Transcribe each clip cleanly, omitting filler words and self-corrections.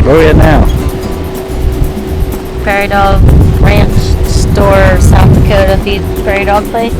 Where are we at now? Prairie Dog Ranch Store, South Dakota feed prairie dog place.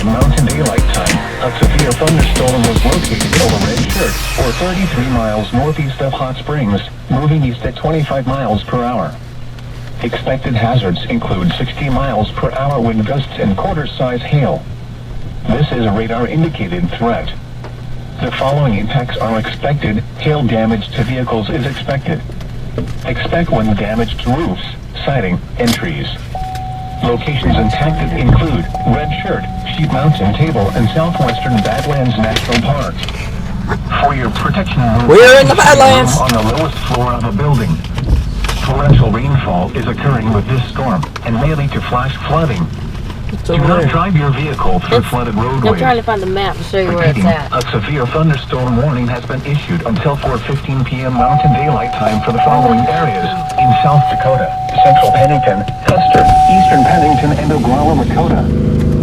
p.m. Mountain Daylight Time, a severe thunderstorm was located over Red Shirt, or 33 miles northeast of Hot Springs, moving east at 25 miles per hour. Expected hazards include 60 miles per hour wind gusts and quarter-size hail. This is a radar-indicated threat. The following impacts are expected. Hail damage to vehicles is expected. Expect wind damage to roofs, siding, and trees. Locations impacted include Red Shirt, Sheep Mountain Table, and Southwestern Badlands National Park. For your protection, we're in the Badlands on the lowest floor of a building. Torrential rainfall is occurring with this storm and may lead to flash flooding. Do not drive your vehicle through flooded roadways. I'm trying to find the map to show you where it's at. A severe thunderstorm warning has been issued until 4:15 p.m. Mountain Daylight Time for the following areas: in South Dakota, Central Pennington, Custer, Eastern Pennington, and Oglala, Dakota.